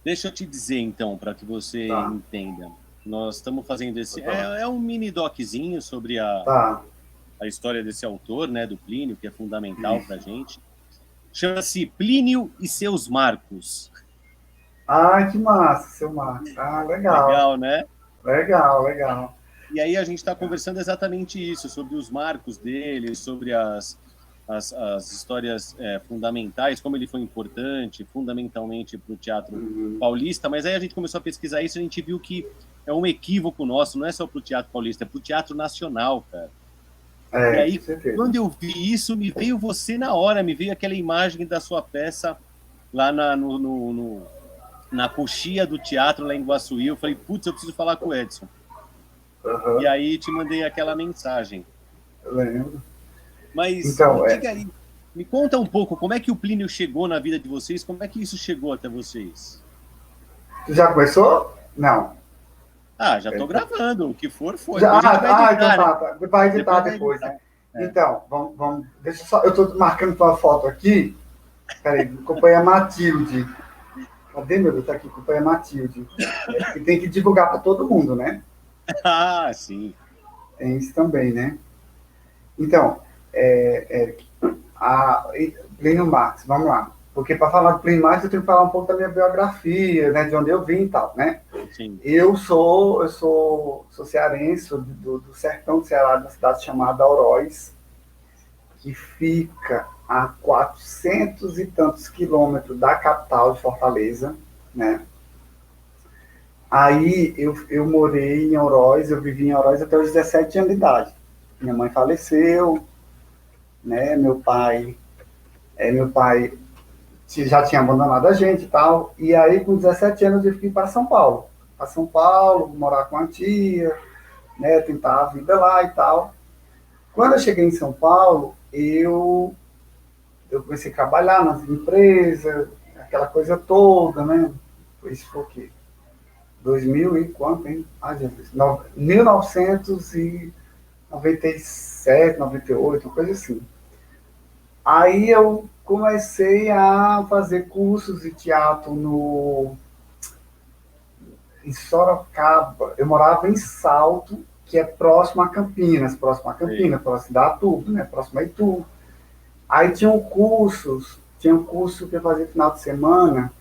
Deixa eu te dizer, então, para que você Tá, entenda. Nós estamos fazendo esse. É um mini doczinho sobre tá, a história desse autor, né, do Plínio, que é fundamental para a isso. gente. Chama-se Plínio e seus Marcos. Ah, que massa, seu Marcos. Ah, legal, Legal, né? legal, legal. E aí a gente está conversando exatamente isso, sobre os marcos dele, sobre as histórias fundamentais, como ele foi importante, fundamentalmente para o teatro Uhum. paulista. Mas aí a gente começou a pesquisar isso e a gente viu que é um equívoco nosso, não é só para o teatro paulista, é para o teatro nacional, cara. E É, com aí, certeza. quando eu vi isso, me veio você na hora, me veio aquela imagem da sua peça lá na coxia do teatro, lá em Guaçuí. Eu falei, putz, eu preciso falar com o Edson. E Aham, aí te mandei aquela mensagem. eu lembro. Mas me Então, diga aí, me conta um pouco como é que o Plínio chegou na vida de vocês, como é que isso chegou até vocês? tu já começou? Não. Ah, já É, estou tá. gravando, o que for foi. Já, Depois a gente vai então editar, né? tá, tá. Vai editar Depois vai depois, editar. né? É. Então, deixa eu só, eu estou marcando tua foto aqui. Peraí, companhia Matilde. Cadê, meu Deus? Tá aqui, companhia Matilde. É, porque tem que divulgar para todo mundo, né? Ah, sim. Tem isso também, né? Então, é, Plínio Marx, vamos lá. Porque para falar de Plínio Marx, eu tenho que falar um pouco da minha biografia, né? De onde eu vim e tal, né? Sim. Eu sou cearense, sou do sertão do Ceará, de uma cidade chamada Auróis, que fica a 400 e tantos quilômetros da capital de Fortaleza, né? Aí eu morei em Auróis, eu vivi em Auróis até os 17 anos de idade. Minha mãe faleceu, né? Meu pai já tinha abandonado a gente e tal. E aí, com 17 anos, eu fui para São Paulo. Para São Paulo, morar com a tia, né? Tentar a vida lá e tal. Quando eu cheguei em São Paulo, eu comecei a trabalhar nas empresas, aquela coisa toda, né? Isso foi o quê? 2000 e quanto, hein? Ah, Jesus. 1997, 98, uma coisa assim. Aí eu comecei a fazer cursos de teatro em Sorocaba. Eu morava em Salto, que é próximo a Sei. Campinas, próximo da Itu, né? Próximo a Itu. Aí tinha um curso que eu fazia no final de semana.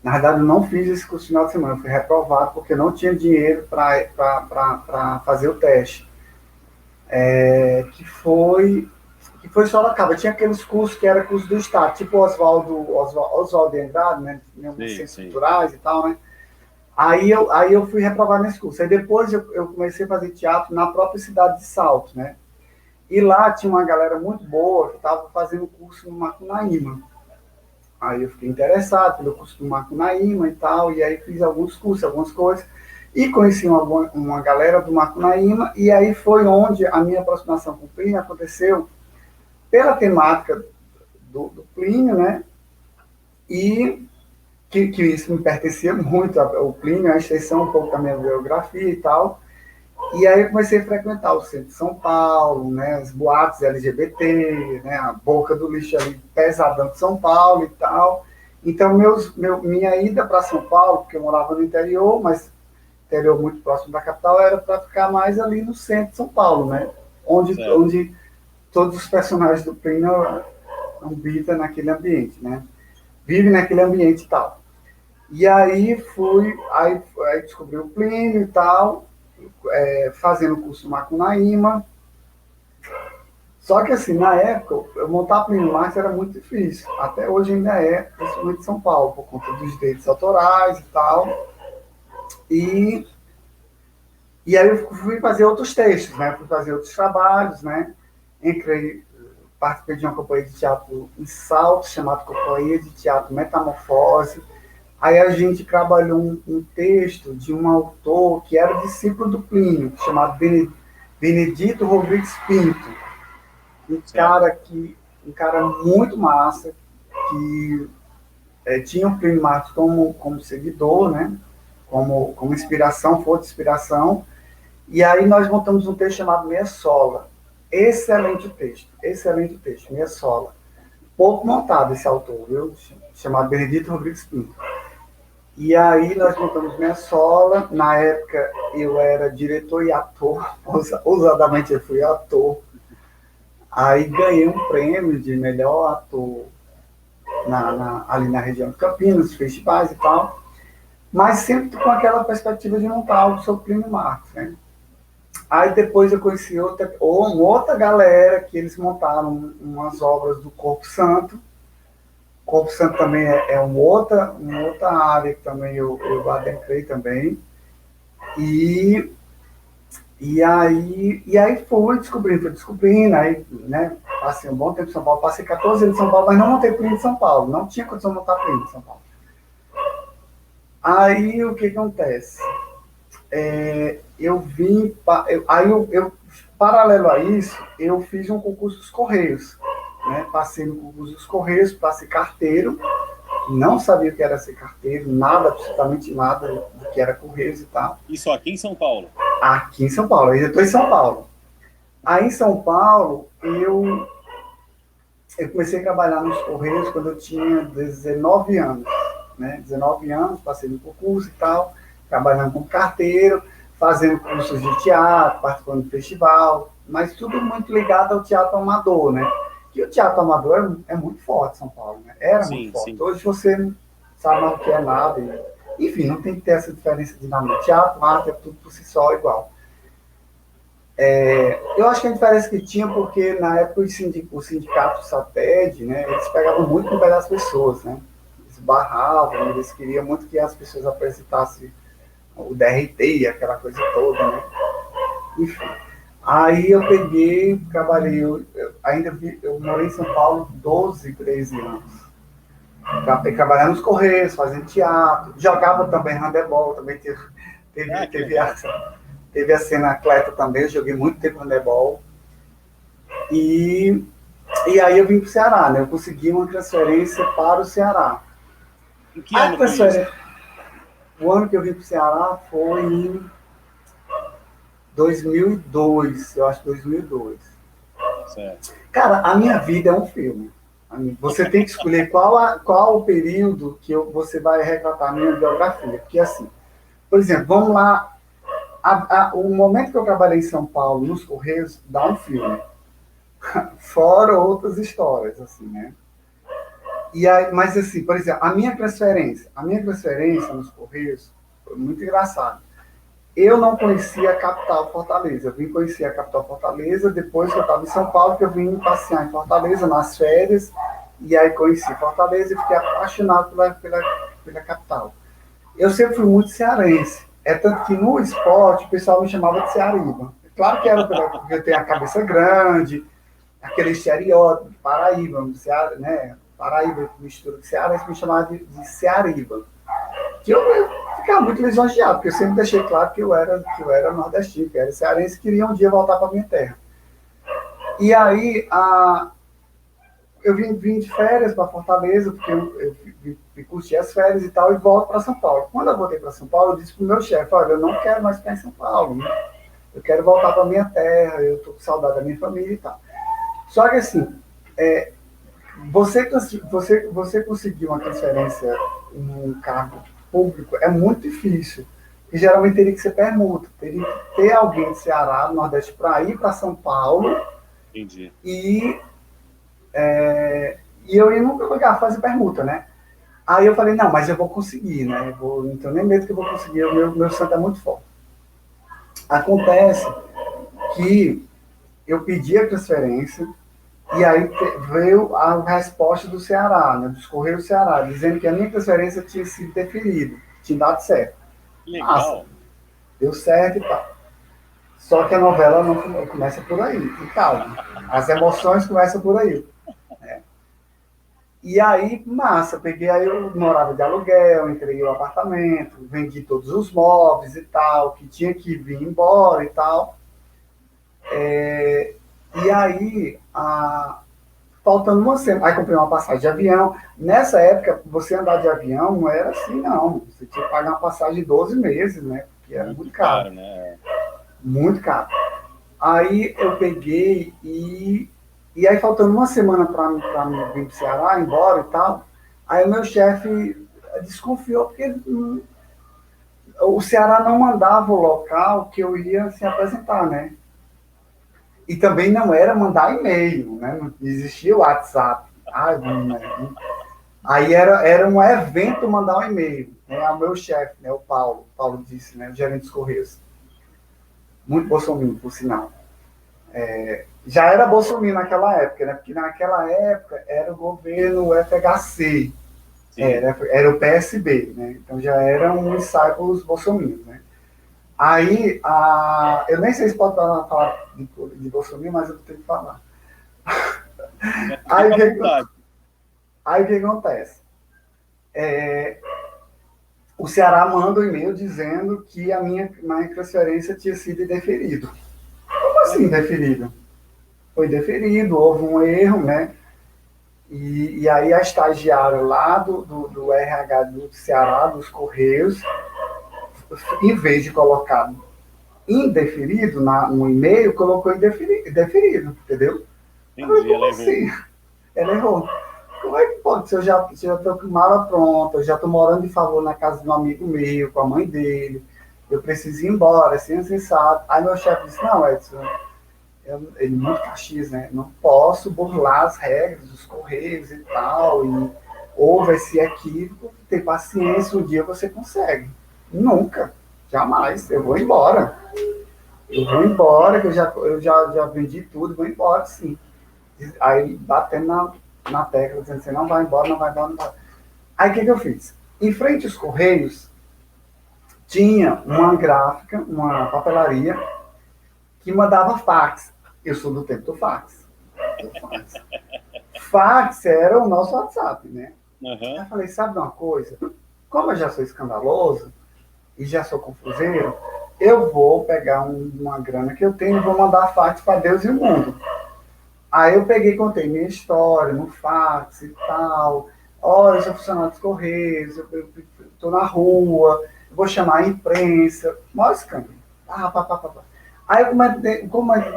Na verdade, eu não fiz esse curso no final de semana, eu fui reprovado porque não tinha dinheiro para fazer o teste. Que foi Sorocaba. Tinha aqueles cursos que era curso do Estado, tipo Oswaldo de Andrade, né? Sei, Ciências sei. culturais e tal, né? Aí eu fui reprovado nesse curso. Aí depois eu comecei a fazer teatro na própria cidade de Salto, né? E lá tinha uma galera muito boa que estava fazendo curso no Macunaíma. Aí eu fiquei interessado pelo curso do Macunaíma e tal, e aí fiz alguns cursos, algumas coisas, e conheci uma galera do Macunaíma, e aí foi onde a minha aproximação com o Plínio aconteceu pela temática do Plínio, né? E que isso me pertencia muito ao Plínio, a extensão um pouco da minha biografia e tal. E aí eu comecei a frequentar o centro de São Paulo, né, as boates LGBT, né, a boca do lixo ali pesadão de São Paulo e tal. Então, minha ida para São Paulo, porque eu morava no interior, mas interior muito próximo da capital, era para ficar mais ali no centro de São Paulo, né, Certo. onde todos os personagens do Plínio habitam naquele ambiente, né, vivem naquele ambiente e tal. E aí descobri o Plínio e tal, fazendo o curso Macunaíma. Só que assim, na época, eu montar Plínio Marcos era muito difícil. Até hoje ainda é, principalmente em São Paulo, por conta dos direitos autorais e tal. E, e aí eu fui fazer outros textos, né? Fui fazer outros trabalhos, né? Entrei, participei de uma companhia de teatro em Salto, chamada Companhia de Teatro Metamorfose. Aí a gente trabalhou um texto de um autor que era discípulo do Plínio, chamado Benedito Rodrigues Pinto. um Certo. cara que um cara muito massa que tinha o Plínio Marcos como seguidor, né? Como inspiração, fonte de inspiração. E aí nós montamos um texto chamado Meia Sola. Excelente o texto, Meia Sola. Pouco montado esse autor, viu? Chamado Benedito Rodrigues Pinto. E aí nós montamos minha sola. Na época eu era diretor e ator, ousadamente eu fui ator. Aí ganhei um prêmio de melhor ator ali na região de Campinas, festivais e tal. Mas sempre com aquela perspectiva de montar algo sobre Plínio Marcos, né? Aí depois eu conheci outra galera que eles montaram umas obras do Corpo Santo. O Corpo Santo também é uma outra área que também eu adentrei também. E, e aí fui descobrindo, aí, né, passei um bom tempo em São Paulo, passei 14 anos em São Paulo, mas não montei Plínio em São Paulo, não tinha condição de montar Plínio em São Paulo. Aí o que acontece? Eu vim, paralelo a isso, eu fiz um concurso dos Correios, né? Passei no concurso dos Correios para ser carteiro, não sabia o que era ser carteiro, nada, absolutamente nada do que era Correios e tal. Isso aqui em São Paulo? Aqui em São Paulo, eu estou em São Paulo. Aí em São Paulo, eu comecei a trabalhar nos Correios quando eu tinha 19 anos, né? 19 anos, passei no concurso e tal, trabalhando como carteiro, fazendo cursos de teatro, participando do festival, mas tudo muito ligado ao teatro amador, né? Que o teatro amador é muito forte em São Paulo, né? Era muito forte. Sim. Hoje você não sabe mais o que é nada. Enfim, não tem que ter essa diferença de nada. Teatro, arte, é tudo por si só igual. Eu acho que a diferença que tinha, porque na época o sindicato SATED, né, eles pegavam muito no pé das pessoas, né? Eles barravam, eles queriam muito que as pessoas apresentassem o DRT, aquela coisa toda, né? Enfim. Aí eu peguei, trabalhei, eu morei em São Paulo 12, 13 anos. Trabalhando nos Correios, fazendo teatro, jogava também handebol, também teve a cena atleta também, eu joguei muito tempo handebol. E aí eu vim para o Ceará, né? Eu consegui uma transferência para o Ceará. Em que ano foi isso? O ano que eu vim para o Ceará foi em 2002, eu acho 2002. Certo. Cara, a minha vida é um filme. Você tem que escolher qual o período que você vai retratar a minha biografia. Porque assim, por exemplo, vamos lá, o momento que eu trabalhei em São Paulo, nos Correios, dá um filme. Fora outras histórias, assim, né? E aí, mas assim, por exemplo, a minha transferência nos Correios foi muito engraçada. Eu não conhecia a capital Fortaleza. Eu vim conhecer a capital Fortaleza depois que eu estava em São Paulo, que eu vim passear em Fortaleza nas férias, e aí conheci Fortaleza e fiquei apaixonado pela capital. Eu sempre fui muito cearense. É tanto que no esporte o pessoal me chamava de Ceariba. Claro que era porque eu tenho a cabeça grande, aquele estereótipo de Paraíba, né? Paraíba, mistura de cearense, me chamava de Ceariba. Que eu ficava muito lisonjeado, porque eu sempre deixei claro que eu era nordestino, que eu era cearense e queria um dia voltar para minha terra. E aí, eu vim de férias para Fortaleza, porque eu curti as férias e tal, e volto para São Paulo. Quando eu voltei para São Paulo, eu disse para o meu chefe, olha, eu não quero mais ficar em São Paulo, né? Eu quero voltar para minha terra, eu estou com saudade da minha família e tal. Só que assim, você conseguir uma transferência num cargo público é muito difícil. E geralmente teria que ser permuta. Teria que ter alguém de Ceará, do Nordeste, para ir para São Paulo. Entendi. E eu ia nunca lugar fazer permuta, né? Aí eu falei, não, mas eu vou conseguir, né? Não tenho nem medo que eu vou conseguir, o meu santo é muito forte. Acontece que eu pedi a transferência, e aí veio a resposta do Ceará, né, dos Correios do Ceará, dizendo que a minha transferência tinha sido deferida, tinha dado certo. Legal. Nossa, deu certo e tal. Só que a novela não começa por aí, e calma. As emoções começam por aí. Né? E aí, massa, aí eu morava de aluguel, entreguei o apartamento, vendi todos os móveis e tal, que tinha que vir embora e tal. E aí, faltando uma semana, aí comprei uma passagem de avião. Nessa época, você andar de avião não era assim, não. Você tinha que pagar uma passagem de 12 meses, né? Porque era muito caro. Né? Muito caro. Aí eu peguei e aí faltando uma semana para vir para o Ceará, embora e tal, aí o meu chefe desconfiou porque o Ceará não mandava o local que eu ia se apresentar, né? E também não era mandar e-mail, né? Não existia o WhatsApp. Aí era um evento mandar um e-mail, né? O meu chefe, né? O Paulo disse, né? O gerente dos Correios. Muito bolsominion, por sinal. Já era bolsominion naquela época, né? Porque naquela época era o governo FHC, era o PSB, né? Então já eram um ensaio para os bolsominions, né? Aí, eu nem sei se pode falar de bolsominion, mas eu tenho que falar. Aí o que acontece? O Ceará manda um e-mail dizendo que a minha transferência tinha sido indeferido. Como assim indeferido? Foi deferido, houve um erro, né? E aí a estagiária lá do RH do Ceará, dos Correios, em vez de colocar indeferido no e-mail, colocou indeferido, entendeu? Entendi, como assim? Ela errou. Como é que pode? Se eu já estou com mala pronta, eu já estou morando de favor na casa de um amigo meu, com a mãe dele, eu preciso ir embora, assim, sabe? Aí meu chefe disse, não, Edson, ele muito caxias, né? Não posso burlar as regras dos Correios e tal, e houve esse equívoco, tem paciência, um dia você consegue. Nunca, jamais, eu vou embora. Que eu já vendi tudo, vou embora, sim. Aí batendo na tecla, dizendo assim, não vai embora, não vai embora, não vai. Aí o que eu fiz? Em frente aos Correios, tinha uma gráfica, uma papelaria, que mandava fax. Eu sou do tempo do fax. Fax era o nosso WhatsApp, né? Aí eu falei, sabe de uma coisa? Como eu já sou escandaloso e já sou confuseiro, eu vou pegar uma grana que eu tenho e vou mandar fax para Deus e o mundo. Aí eu peguei e contei minha história no fax e tal. Olha, eu sou funcionário dos Correios, eu estou na rua, eu vou chamar a imprensa. Maior escândalo. Aí eu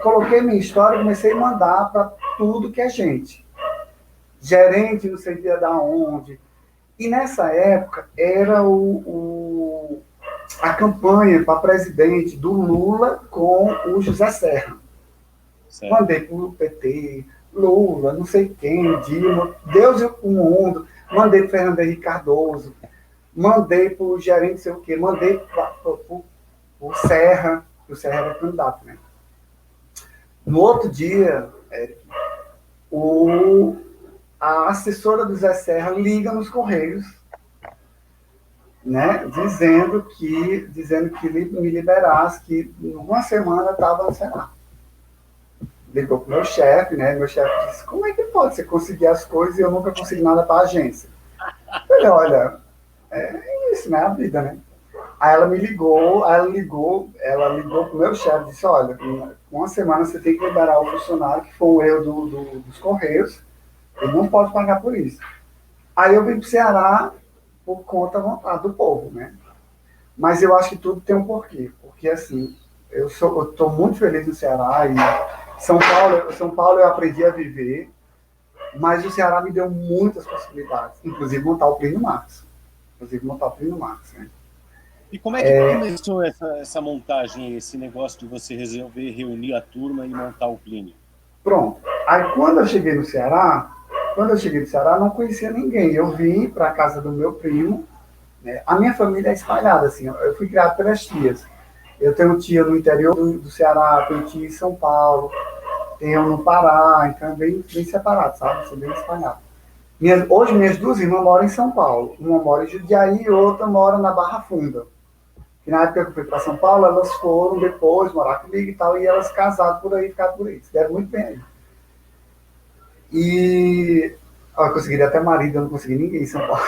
coloquei minha história, comecei a mandar para tudo que é gente. Gerente, não sei da onde. E nessa época era a campanha para presidente do Lula com o José Serra. Certo. Mandei para o PT, Lula, não sei quem, Dilma, Deus e o mundo. Mandei para o Fernando Henrique Cardoso, mandei para o gerente, não sei o quê, mandei para o Serra, que o Serra era candidato, né? No outro dia, a assessora do Zé Serra liga nos Correios, né, dizendo que me liberasse, que uma semana estava no Senado. Ligou para o meu chefe, né? Meu chefe disse, como é que pode você conseguir as coisas e eu nunca consegui nada para a agência? Eu falei, olha, é isso, né? A vida, né? Aí ela me ligou, ela ligou para o meu chefe e disse, olha, uma semana você tem que liberar o funcionário, que foi o erro dos Correios, ele não pode pagar por isso. Aí eu vim para o Ceará por conta da vontade do povo, né? Mas eu acho que tudo tem um porquê, porque assim, eu estou muito feliz no Ceará e São Paulo eu aprendi a viver, mas o Ceará me deu muitas possibilidades, inclusive montar o Plínio Marcos. Né? E como é que começou essa montagem, esse negócio de você resolver reunir a turma e montar o Plínio? Pronto. Aí quando eu cheguei no Ceará, não conhecia ninguém. Eu vim para a casa do meu primo, né? A minha família é espalhada, assim, eu fui criado pelas tias. Eu tenho tia no interior do Ceará, tenho tia em São Paulo, tenho no Pará, então é bem separado, sabe? Sou bem espalhado. Hoje minhas duas irmãs moram em São Paulo. Uma mora em Jundiaí e outra mora na Barra Funda. Que na época que eu fui para São Paulo, elas foram depois morar comigo e tal, e elas casaram por aí, ficaram por aí. Se deram muito bem aí. E eu consegui até marido, eu não consegui ninguém em São Paulo.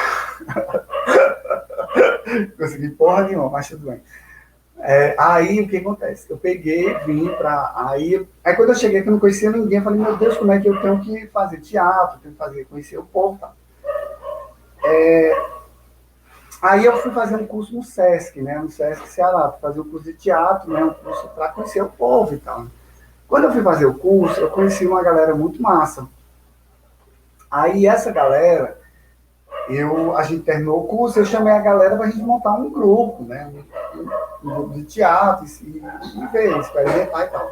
Consegui porra nenhuma, mas tudo bem. Aí o que acontece? Eu peguei, vim para. Aí quando eu cheguei aqui, eu não conhecia ninguém, eu falei, meu Deus, como é que eu tenho que fazer teatro, tenho que conhecer o povo, tá? Aí eu fui fazer um curso no Sesc, né? No Sesc Ceará, fazer um curso de teatro, né? Um curso para conhecer o povo e tal. Quando eu fui fazer o curso, eu conheci uma galera muito massa. Aí essa galera a gente terminou o curso, eu chamei a galera para a gente montar um grupo, né? Um grupo de teatro e ver, experimentar e tal.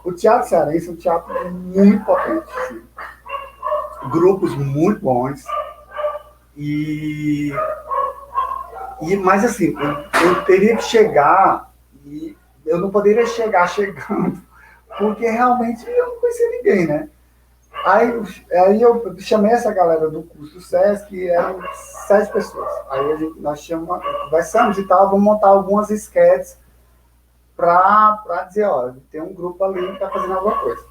O teatro cearense é um teatro muito potente, assim. Grupos muito bons. Mas assim, eu teria que chegar e eu não poderia chegar chegando, porque realmente eu não conhecia ninguém, né? Aí eu chamei essa galera do curso do SESC, eram 7 pessoas. Aí nós conversamos e tal, vamos montar algumas esquetes para dizer, olha, tem um grupo ali que está fazendo alguma coisa.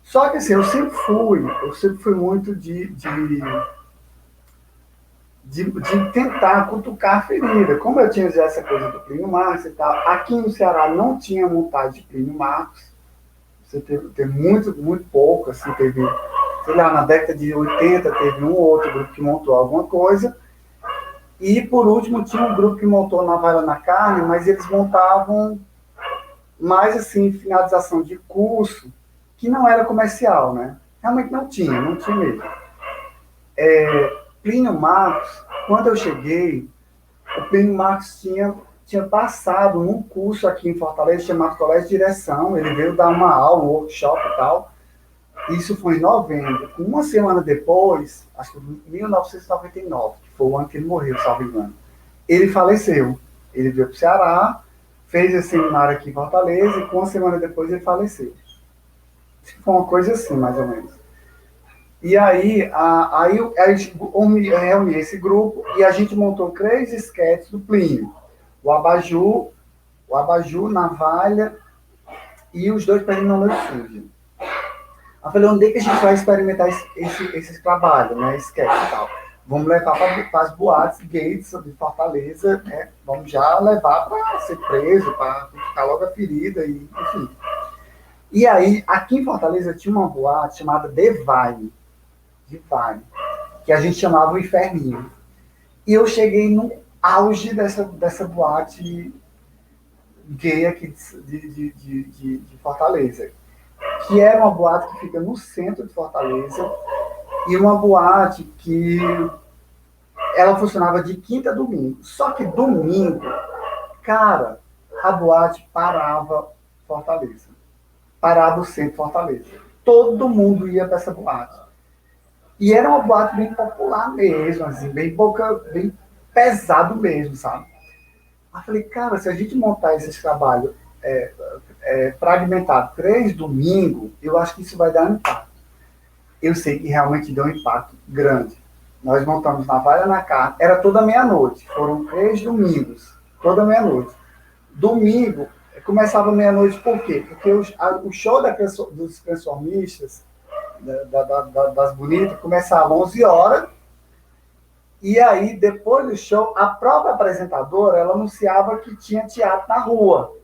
Só que assim, eu sempre fui muito de tentar cutucar a ferida. Como eu tinha já essa coisa do Plínio Marcos e tal, aqui no Ceará não tinha montagem de Plínio Marcos. Você teve muito pouco, assim, teve, sei lá, na década de 80 teve um ou outro grupo que montou alguma coisa. E, por último, tinha um grupo que montou na Vara na Carne, mas eles montavam mais, assim, finalização de curso, que não era comercial, né? Realmente não tinha mesmo. Plínio Marcos, quando eu cheguei, o Plínio Marcos tinha passado num curso aqui em Fortaleza, chamado Colégio de Direção. Ele veio dar uma aula, um workshop e tal. Isso foi em novembro. Uma semana depois, acho que em 1999, que foi o ano que ele morreu, salvo engano, ele faleceu. Ele veio para o Ceará, fez esse seminário aqui em Fortaleza, e uma semana depois ele faleceu. Acho que foi uma coisa assim, mais ou menos. E aí a gente reuni esse grupo e a gente montou 3 esquetes do Plínio. O Abaju, Navalha e os 2 Perdendo a Noite Suja. Eu falei, onde é que a gente vai experimentar esse trabalho, né? Esquete e tal. Vamos levar para as boates gays de Fortaleza, né? Vamos já levar para ser preso, para ficar logo a ferida, e, enfim. E aí, aqui em Fortaleza tinha uma boate chamada Divine, que a gente chamava o Inferninho. E eu cheguei no auge dessa boate gay aqui de Fortaleza, que era uma boate que fica no centro de Fortaleza, e uma boate que ela funcionava de quinta a domingo. Só que domingo, cara, a boate parava Fortaleza. Parava o centro de Fortaleza. Todo mundo ia para essa boate. E era uma boate bem popular mesmo, assim, bem pesado mesmo, sabe? Aí eu falei, cara, se a gente montar esse trabalho fragmentado 3 domingos, eu acho que isso vai dar um impacto. Eu sei que realmente deu um impacto grande. Nós montamos na Valha na Carne, era toda meia-noite, foram 3 domingos, toda meia-noite. Domingo, começava meia-noite por quê? Porque o show dos transformistas, das bonitas, começava às 11 horas, e aí, depois do show, a própria apresentadora, ela anunciava que tinha teatro na rua.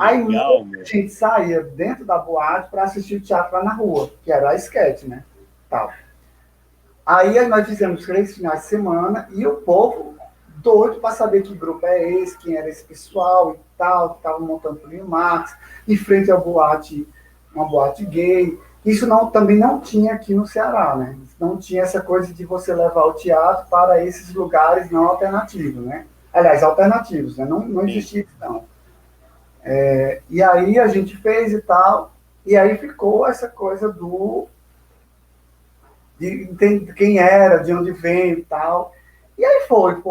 Aí muita gente saía dentro da boate para assistir o teatro lá na rua, que era a esquete, né? Tal. Aí nós fizemos 3 finais de semana e o povo doido para saber que grupo é esse, quem era esse pessoal e tal, que estava montando o Plínio Marcos, em frente à boate, uma boate gay. Isso também não tinha aqui no Ceará, né? Não tinha essa coisa de você levar o teatro para esses lugares não alternativos, né? Aliás, alternativos, né? Não existia isso, não. E aí a gente fez e tal, e aí ficou essa coisa de quem era, de onde veio e tal. E aí foi.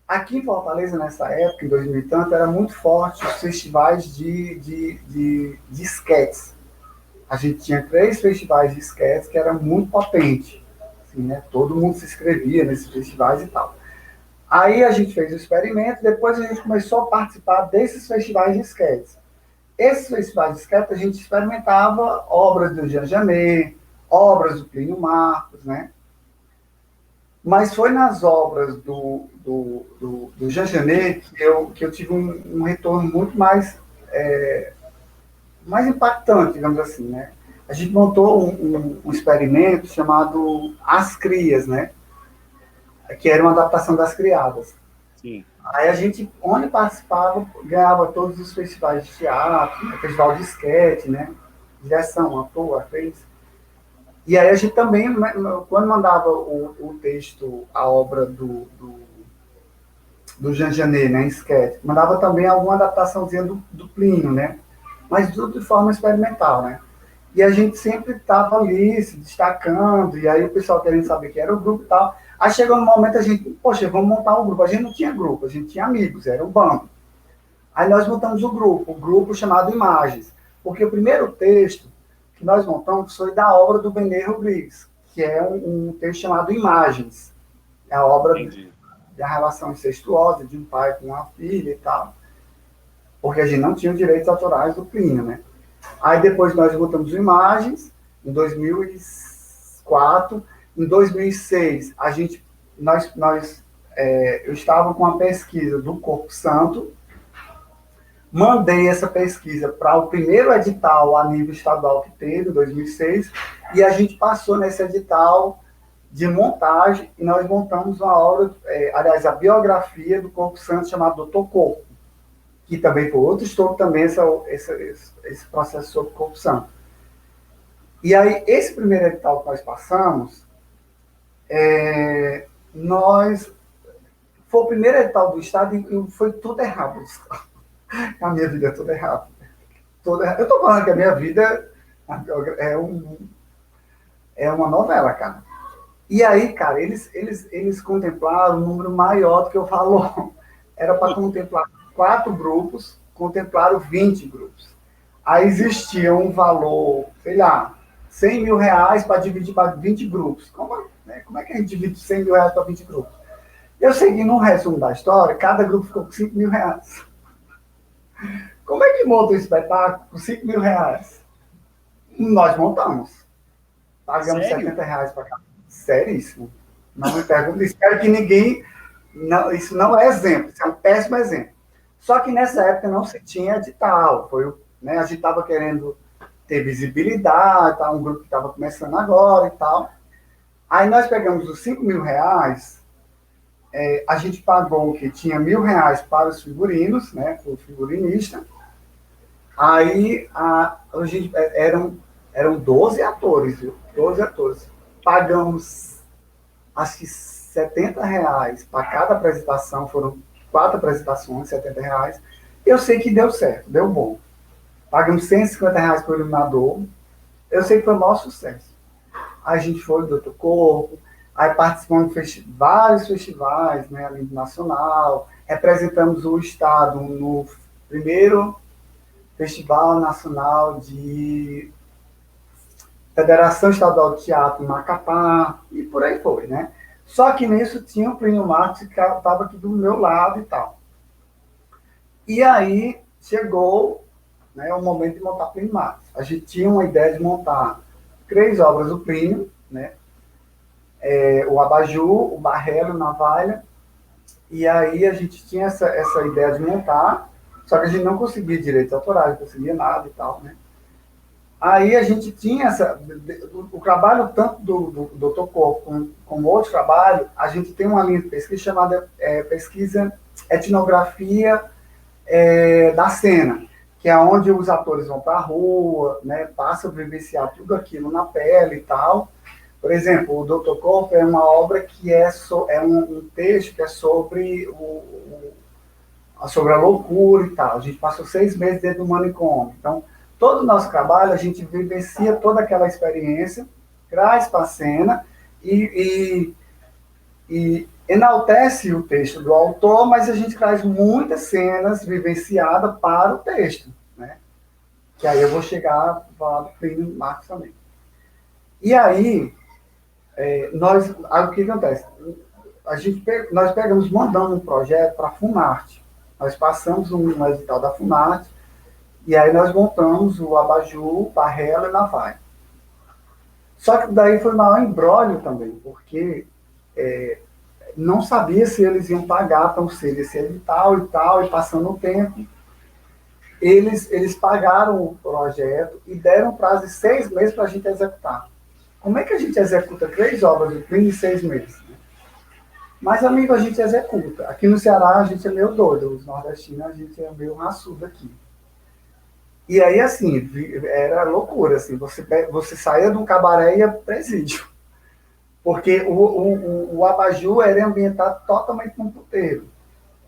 Aqui em Fortaleza, nessa época, em 2000 e tanto, era muito forte os festivais de esquetes. A gente tinha 3 festivais de esquetes que era muito potente. Assim, né? Todo mundo se inscrevia nesses festivais e tal. Aí a gente fez o experimento, depois a gente começou a participar desses festivais de esquetes. Esses festivais de esquetes a gente experimentava obras do Jean Genet, obras do Plínio Marcos, né? Mas foi nas obras do Jean Genet que eu tive um retorno muito mais impactante, digamos assim, né? A gente montou um experimento chamado As Crias, né? Que era uma adaptação das Criadas. Sim. Aí a gente, onde participava, ganhava todos os festivais de teatro, né? Festival de esquete, né? Direção, ator, atriz. E aí a gente também, quando mandava o texto, a obra do Jean Genet, né, em sketch, mandava também alguma adaptaçãozinha do Plínio, né? Mas tudo de forma experimental, né? E a gente sempre estava ali se destacando, e aí o pessoal querendo saber quem era o grupo e tal. Aí chegou no momento a gente, poxa, vamos montar um grupo. A gente não tinha grupo, a gente tinha amigos, era um bando. Aí nós montamos o grupo chamado Imagens, porque o primeiro texto que nós montamos foi da obra do Benet Rodrigues, que é um texto chamado Imagens. É a obra da relação incestuosa de um pai com uma filha e tal, porque a gente não tinha os direitos autorais do Plínio, né? Aí depois nós botamos Imagens, em 2004. Em 2006, eu estava com uma pesquisa do Corpo Santo, mandei essa pesquisa para o primeiro edital a nível estadual que teve, em 2006, e a gente passou nesse edital de montagem, e nós montamos uma obra, aliás, a biografia do Corpo Santo, chamada Doutor Corpo, que também foi outro estudo também esse processo sobre corrupção. E aí, esse primeiro edital que nós passamos, foi o primeiro edital do Estado e foi tudo errado. A minha vida é tudo errado. Eu estou falando que a minha vida é uma novela, cara. E aí, cara, eles contemplaram um número maior do que eu falo. Era para contemplar 4 grupos, contemplaram 20 grupos. Aí existia um valor, sei lá, R$100 mil para dividir para 20 grupos. Como é que a gente divide R$100 mil para 20 grupos? Eu segui no resumo da história, cada grupo ficou com R$5 mil. Como é que monta um espetáculo com R$5 mil? Nós montamos. Pagamos R$70 para cada. Seríssimo. Não me pergunte. Espero que ninguém... Não, isso não é exemplo, isso é um péssimo exemplo. Só que nessa época não se tinha edital. A gente estava querendo ter visibilidade, tá? Um grupo que estava começando agora e tal. Aí nós pegamos os R$5 mil, a gente pagou o que tinha R$1.000 para os figurinos, né, para o figurinista. Aí eram 12 atores, viu? 12 atores. Pagamos, acho que R$70 para cada apresentação, foram 4 apresentações, R$70. Eu sei que deu certo, deu bom. Pagamos R$150 para o iluminador. Eu sei que foi o maior sucesso. A gente foi do Doutor Corpo, aí participamos de vários festivais, né, a nível nacional, representamos o Estado no primeiro Festival Nacional de Federação Estadual de Teatro em Macapá, e por aí foi, né? Só que nisso tinha o Plínio Marcos, que estava aqui do meu lado e tal. E aí chegou, né, o momento de montar Plínio Marcos. A gente tinha uma ideia de montar 3 obras do Plínio, né? O Abajur, o Barrelo, o Navalha, e aí a gente tinha essa ideia de montar, só que a gente não conseguia direitos autorais, não conseguia nada e tal, né? Aí a gente tinha o trabalho tanto do Dr. Corpo como outro trabalho, a gente tem uma linha de pesquisa chamada pesquisa etnografia da cena, que é onde os atores vão para a rua, né, passam a vivenciar tudo aquilo na pele e tal. Por exemplo, o Dr. Corpo é uma obra que é um texto que é sobre a loucura e tal. A gente passou 6 meses dentro do manicômio. Então, todo o nosso trabalho, a gente vivencia toda aquela experiência, traz para a cena e enaltece o texto do autor, mas a gente traz muitas cenas vivenciadas para o texto, né? Que aí eu vou chegar a falar do Plínio Marcos também. E aí, o que acontece? Nós pegamos, mandamos um projeto para a Funarte. Nós passamos um edital da Funarte, e aí nós montamos o Abajur, o Barrelo e Navalha. Só que daí foi um maior imbróglio também, porque não sabia se eles iam pagar para ser esse edital e tal, e passando o tempo, eles pagaram o projeto e deram um prazo de 6 meses para a gente executar. Como é que a gente executa 3 obras do Plínio em 6 meses? Né? Mas, amigo, a gente executa. Aqui no Ceará a gente é meio doido, os nordestinos a gente é meio raçudo aqui. E aí, assim, era loucura, assim, você saía de um cabaré e ia pro presídio. Porque o abajur era ambientado totalmente num puteiro.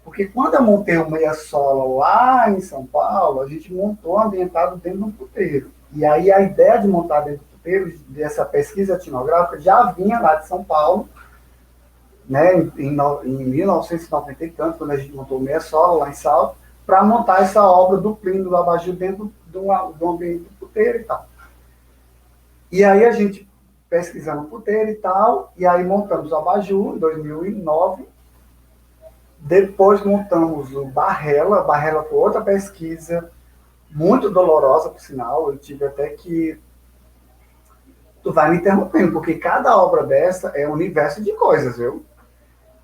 Porque quando eu montei o Meia Sola lá em São Paulo, a gente montou ambientado dentro de um puteiro. E aí a ideia de montar dentro do puteiro, dessa pesquisa etnográfica, já vinha lá de São Paulo, né, em 1990 e tanto, quando a gente montou o Meia Sola lá em Salto, para montar essa obra do Plínio do Abajur dentro do ambiente do puteiro e tal. E aí a gente pesquisando puteiro e tal, e aí montamos o Abajur em 2009. Depois montamos o Barrela. Barrela foi outra pesquisa muito dolorosa, por sinal. Eu tive até que... Tu vai me interrompendo, porque cada obra dessa é um universo de coisas, viu?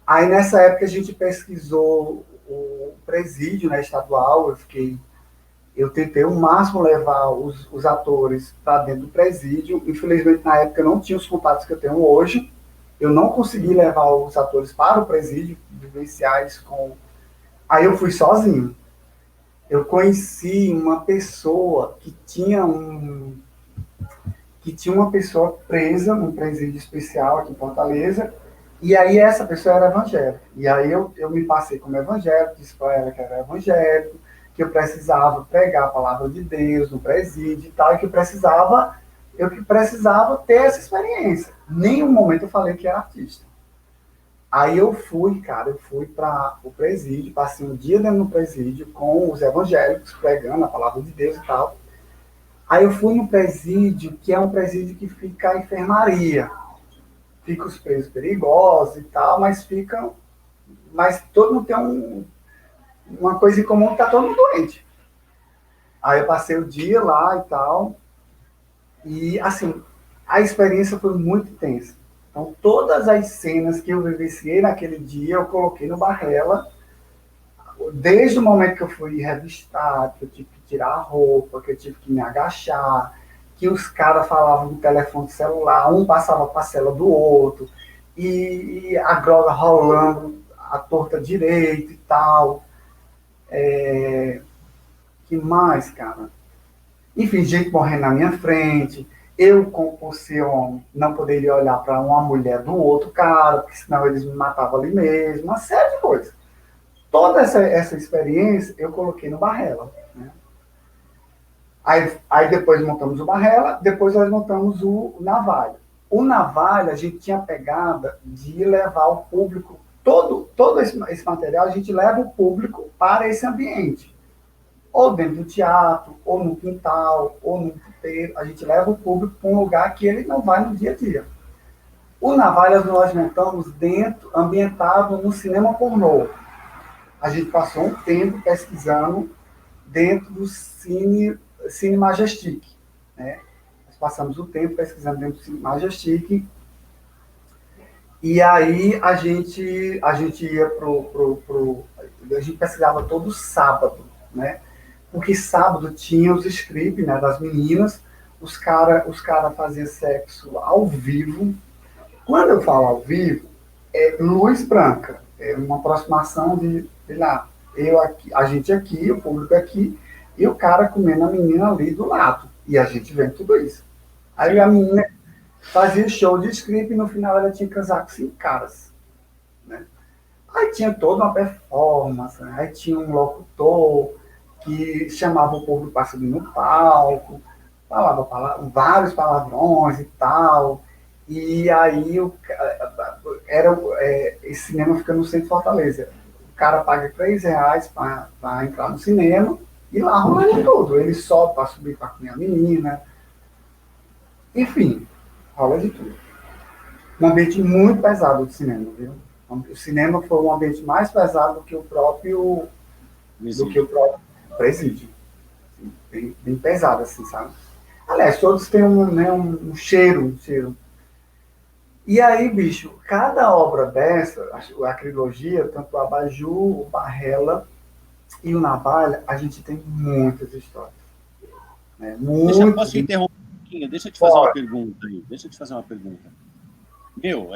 Aí, nessa época, a gente pesquisou o presídio, né, estadual. Eu tentei o máximo levar os atores para dentro do presídio. Infelizmente, na época, eu não tinha os contatos que eu tenho hoje. Eu não consegui levar os atores para o presídio, vivenciais com... Aí eu fui sozinho. Eu conheci uma pessoa que tinha uma pessoa presa num presídio especial aqui em Fortaleza, e aí essa pessoa era evangélica. E aí eu me passei como evangélico, disse para ela que era evangélico, que eu precisava pregar a palavra de Deus no presídio e tal, e que eu que precisava ter essa experiência. Nenhum momento eu falei que era artista. Aí eu fui para o presídio, passei um dia dentro do presídio com os evangélicos, pregando a palavra de Deus e tal. Aí eu fui no presídio, que é um presídio que fica a enfermaria. Fica os presos perigosos e tal, mas todo mundo tem uma coisa em comum, que tá todo mundo doente. Aí eu passei o dia lá e tal, e assim, a experiência foi muito intensa. Então, todas as cenas que eu vivenciei naquele dia, eu coloquei no Barrela, desde o momento que eu fui revistado, que eu tive que tirar a roupa, que eu tive que me agachar, que os caras falavam no telefone celular, um passava para a cela do outro, e a droga rolando a torta direito e tal. Que mais, cara? Enfim, gente morrendo na minha frente. Eu, por ser homem, não poderia olhar para uma mulher do outro cara, porque senão eles me matavam ali mesmo. Uma série de coisas. Toda essa experiência eu coloquei no Barrela. Né? Aí depois montamos o Barrela, depois nós montamos o Navalha. O Navalha, a gente tinha a pegada de levar o público, todo esse material, a gente leva o público para esse ambiente. Ou dentro do teatro, ou no quintal, ou no puteiro. A gente leva o público para um lugar que ele não vai no dia a dia. O Navalha nós montamos dentro, ambientado no cinema pornô. A gente passou um tempo pesquisando dentro do Cine Majestic. Né? Nós passamos o tempo pesquisando dentro do Cine Majestic. E aí a gente ia a gente pesquisava todo sábado, né? Porque sábado tinha os scripts, né, das meninas, os cara faziam sexo ao vivo. Quando eu falo ao vivo, é luz branca, é uma aproximação de, sei lá, eu aqui, a gente aqui, o público aqui, e o cara comendo a menina ali do lado. E a gente vendo tudo isso. Aí a menina fazia show de script e no final ela tinha que casar com 5 caras. Né? Aí tinha toda uma performance, né? Aí tinha um locutor que chamava o povo para subir no palco, falava vários palavrões e tal. E aí esse cinema fica no centro de Fortaleza. O cara paga R$ 3 para entrar no cinema e lá rola de tudo. Ele sobe para subir para comer a menina. Enfim, rola de tudo. Um ambiente muito pesado do cinema, viu? O cinema foi um ambiente mais pesado do que o próprio presídio. Bem pesado, assim, sabe? Aliás, todos têm um cheiro. E aí, bicho, cada obra dessa, a trilogia, tanto o Abajur, o Barrela e o Navalha, a gente tem muitas histórias. Né? Posso te interromper um pouquinho? Deixa eu te fazer uma pergunta aí. Meu,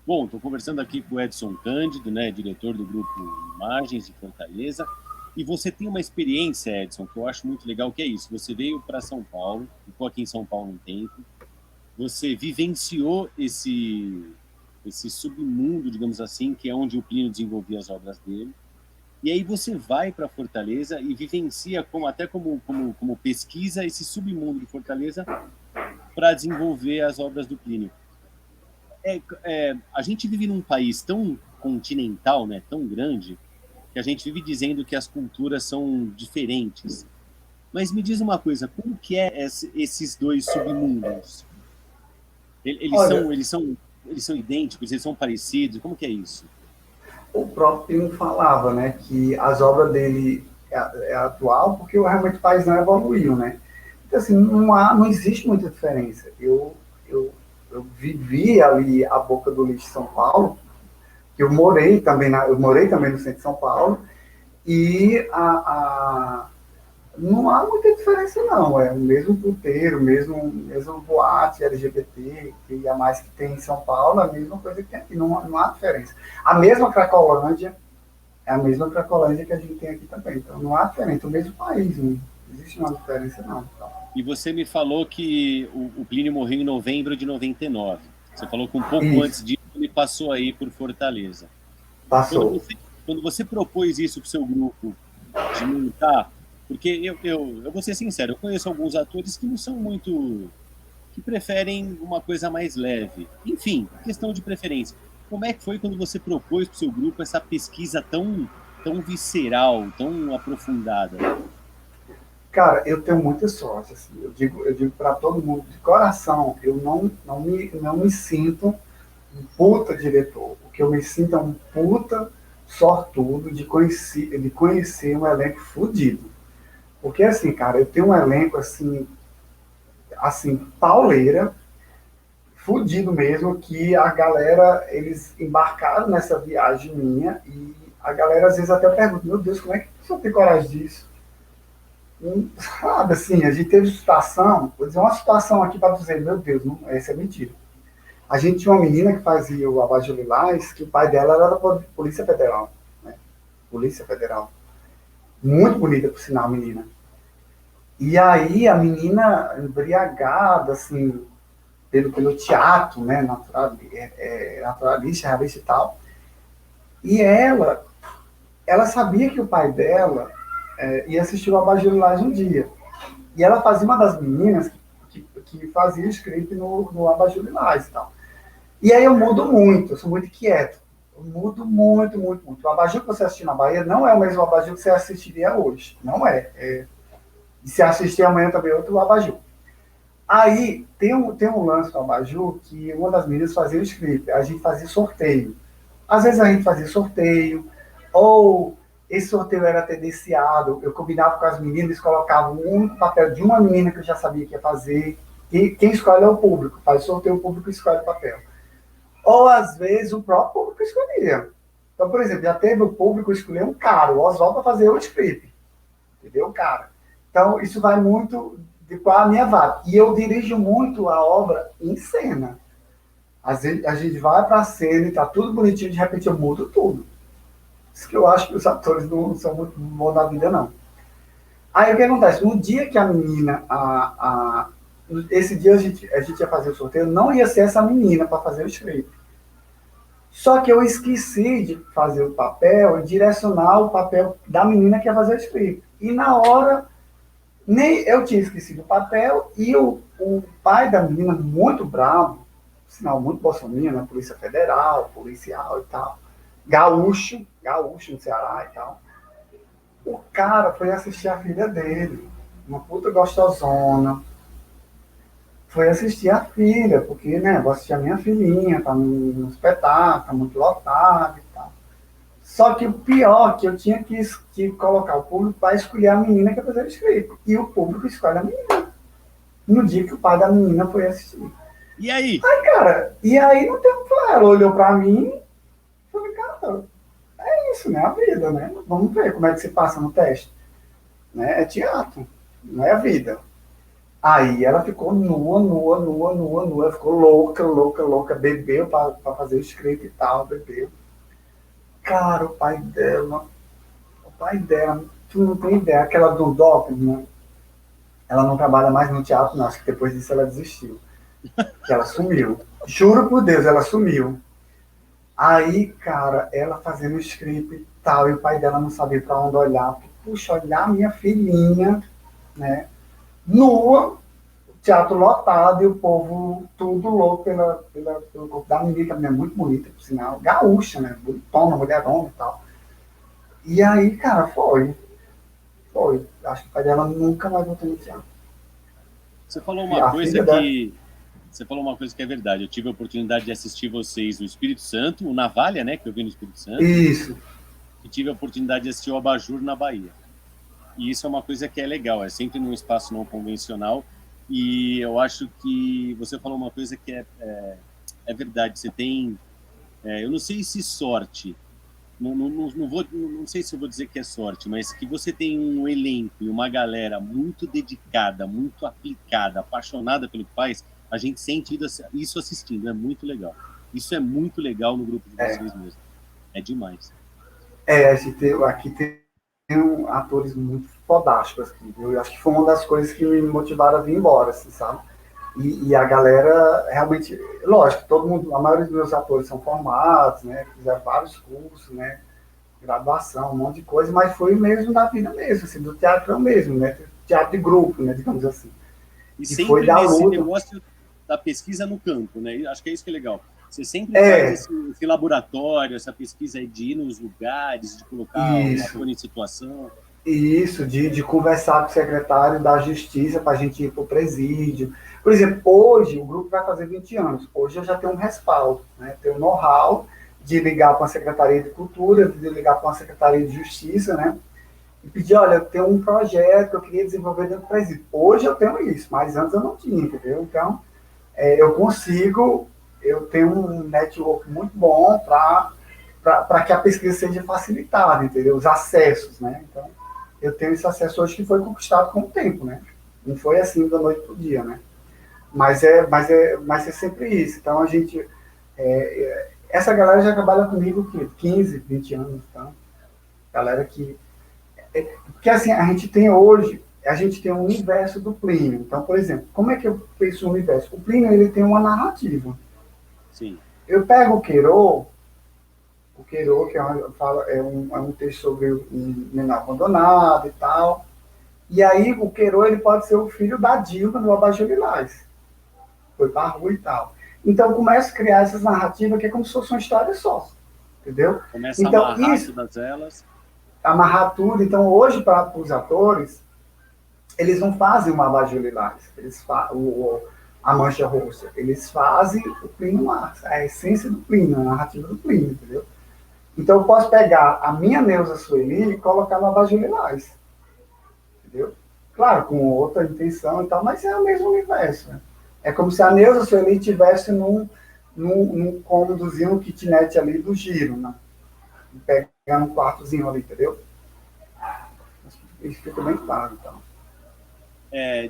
Bom, estou conversando aqui com o Edson Cândido, né, diretor do grupo Imagens de Fortaleza. E você tem uma experiência, Edson, que eu acho muito legal, que é isso. Você veio para São Paulo, ficou aqui em São Paulo um tempo, você vivenciou esse submundo, digamos assim, que é onde o Plínio desenvolvia as obras dele. E aí você vai para Fortaleza e vivencia até como pesquisa esse submundo de Fortaleza para desenvolver as obras do Plínio. A gente vive num país tão continental, né, tão grande, que a gente vive dizendo que as culturas são diferentes. Mas me diz uma coisa, como que é esses dois submundos? Eles Olha, são, eles são, eles são idênticos, eles são parecidos? Como que é isso? o próprio Pino falava, né, que as obras dele é atual porque realmente o país não evoluiu, né? Então, assim, não existe muita diferença. Eu vivi ali a boca do lixo de São Paulo, que eu morei também no centro de São Paulo, e não há muita diferença, não. É o mesmo puteiro, mesmo boate LGBT, que a mais que tem em São Paulo, a mesma coisa que tem aqui. Não há diferença. A mesma Cracolândia é a mesma Cracolândia que a gente tem aqui também. Então, não há diferença. O mesmo país, não existe uma diferença, não. Então, E você me falou que o Plínio morreu em novembro de 99. Você falou que um pouco isso, antes disso ele passou aí por Fortaleza. Quando passou. você, quando você propôs isso para o seu grupo, de montar, porque eu vou ser sincero, eu conheço alguns atores que não são muito, que preferem uma coisa mais leve. Enfim, questão de preferência. Como é que foi quando você propôs para o seu grupo essa pesquisa tão visceral, tão aprofundada? Cara, eu tenho muita sorte. Assim, eu digo para todo mundo, de coração, eu não me sinto um puta diretor. O que eu me sinto é um puta sortudo de conhecer um elenco fodido. Porque, assim, cara, eu tenho um elenco, assim, pauleira, fudido mesmo, que a galera, eles embarcaram nessa viagem minha e a galera às vezes até pergunta, meu Deus, como é que você tem coragem disso? Sabe, assim, a gente teve situação, vou dizer uma situação aqui para dizer, meu Deus, não, essa é mentira. A gente tinha uma menina que fazia o Abajur Lilás, que o pai dela era da Polícia Federal, né? Polícia Federal. Muito bonita, por sinal, a menina. E aí a menina embriagada, assim, pelo teatro, né, naturalista, realista e tal. E ela sabia que o pai dela ia assistir o Abajur Lilás um dia. E ela fazia uma das meninas que fazia script no Abajur Lilás e tal. E aí eu mudo muito, eu sou muito quieto. Eu mudo muito, muito, muito. O abajur que você assistiu na Bahia não é o mesmo abajur que você assistiria hoje. Não é. E se assistir amanhã também é outro abajur. Aí tem um lance no abajur que uma das meninas fazia o script, a gente fazia sorteio. Às vezes a gente fazia sorteio, ou esse sorteio era tendenciado, eu combinava com as meninas, eles colocavam um papel de uma menina que eu já sabia que ia fazer, e quem escolhe é o público, faz o sorteio, o público escolhe o papel. Ou, às vezes, o próprio público escolhia. Então, por exemplo, já teve o público escolher um cara, o Oswaldo, para fazer o script. Entendeu, cara? Então, isso vai muito de qual a minha vibe. E eu dirijo muito a obra em cena. Às vezes, a gente vai para a cena e tá tudo bonitinho, de repente eu mudo tudo. Isso que eu acho que os atores não são muito bons na vida, não. Aí, o que acontece? No dia que a menina... esse dia a gente ia fazer o sorteio, não ia ser essa menina para fazer o script. Só que eu esqueci de fazer o papel e direcionar o papel da menina que ia fazer o script. E na hora, nem eu tinha esquecido o papel e o pai da menina, muito bravo, sinal muito bolsominion, na Polícia Federal, policial e tal, gaúcho no Ceará e tal. O cara foi assistir a filha dele, uma puta gostosona, foi assistir a filha, porque, né, vou assistir a minha filhinha, tá no espetáculo, tá muito lotado e tal. Só que o pior é que eu tinha que colocar o público para escolher a menina que ia fazer o script. E o público escolhe a menina. No dia que o pai da menina foi assistir. E aí? Aí, cara, e aí não tem o que falar. Ela olhou para mim e falou, cara, é isso, né? A vida, né? Vamos ver como é que se passa no teste. Né? É teatro, não é a vida. Aí ela ficou nua, ficou louca, bebeu para fazer o script e tal, bebeu. Cara, o pai dela tu não tem ideia, aquela Dundop, né? Ela não trabalha mais no teatro, não, acho que depois disso ela desistiu. Que ela sumiu. Juro por Deus, ela sumiu. Aí, cara, ela fazendo o script e tal, e o pai dela não sabia para onde olhar. Puxa, olhar minha filhinha, né? Nua, teatro lotado, e o povo tudo louco pelo corpo da menina, que a menina é muito bonita, por sinal, gaúcha, né? Bonitona, mulherona e tal. E aí, cara, foi. Acho que o pai dela nunca mais voltou no teatro. Você falou E uma a coisa filha dela. que Você falou uma coisa que é verdade. Eu tive a oportunidade de assistir vocês no Espírito Santo, o Navalha, né, que eu vi no Espírito Santo, Isso. e tive a oportunidade de assistir o Abajur na Bahia. E isso é uma coisa que é legal, é sempre num espaço não convencional. E eu acho que você falou uma coisa que é verdade. Você tem, eu não sei se sorte, não sei se eu vou dizer que é sorte, mas que você tem um elenco e uma galera muito dedicada, muito aplicada, apaixonada pelo que faz, a gente sente isso assistindo, é muito legal. Isso é muito legal no grupo de vocês mesmo. É demais. Aqui tem atores muito fodásticos. Assim, eu acho que foi uma das coisas que me motivaram a vir embora, assim, sabe? E a galera, realmente, lógico, todo mundo, a maioria dos meus atores são formados, né? Fizeram vários cursos, né? Graduação, um monte de coisa, mas foi mesmo da vida mesmo, assim, do teatro mesmo, né? Teatro de grupo, né? Digamos assim. E E foi sempre da nesse luta. negócio da pesquisa no campo, né? Acho que é isso que é legal. Você sempre faz esse laboratório, essa pesquisa de ir nos lugares, de colocar o ator em situação. Isso, de conversar com o secretário da Justiça para a gente ir para o presídio. Por exemplo, hoje o grupo vai fazer 20 anos. Hoje eu já tenho um respaldo, né? Tenho um know-how de ligar para a Secretaria de Cultura, de ligar para a Secretaria de Justiça, né? E pedir, olha, eu tenho um projeto que eu queria desenvolver dentro do presídio. Hoje eu tenho isso, mas antes eu não tinha, entendeu? Então, eu tenho um network muito bom para que a pesquisa seja facilitada, entendeu? Os acessos, né? Então, eu tenho esse acesso hoje que foi conquistado com o tempo, né? Não foi assim da noite para o dia, né? Mas é sempre isso. Então, a gente... essa galera já trabalha comigo que 15, 20 anos, então. Galera que... porque, assim, a gente tem um universo do Plínio. Então, por exemplo, como é que eu penso o universo? O Plínio, ele tem uma narrativa. Sim. Eu pego o Queiro, que é um texto sobre um menor abandonado e tal. E aí o Queiro, ele pode ser o filho da Dilma no Abajur Lilás. Foi para a rua e tal. Então começa a criar essas narrativas que é como se fosse uma história só. Entendeu? Começa então, a amarrar todas elas. Amarrar tudo. Então hoje, para os atores, eles não fazem uma Abajur Lilás. A Mancha Roxa. Eles fazem o Plínio Marx, a essência do Plínio, a narrativa do Plínio, entendeu? Então eu posso pegar a minha Neuza Sueli e colocar no Abajur Lilás, entendeu? Claro, com outra intenção e tal, mas é o mesmo universo, né? É como se a Neuza Sueli estivesse num cômodozinho, um kitnet ali do Giro, né? Pegando um quartozinho ali, entendeu? Isso fica bem claro, então.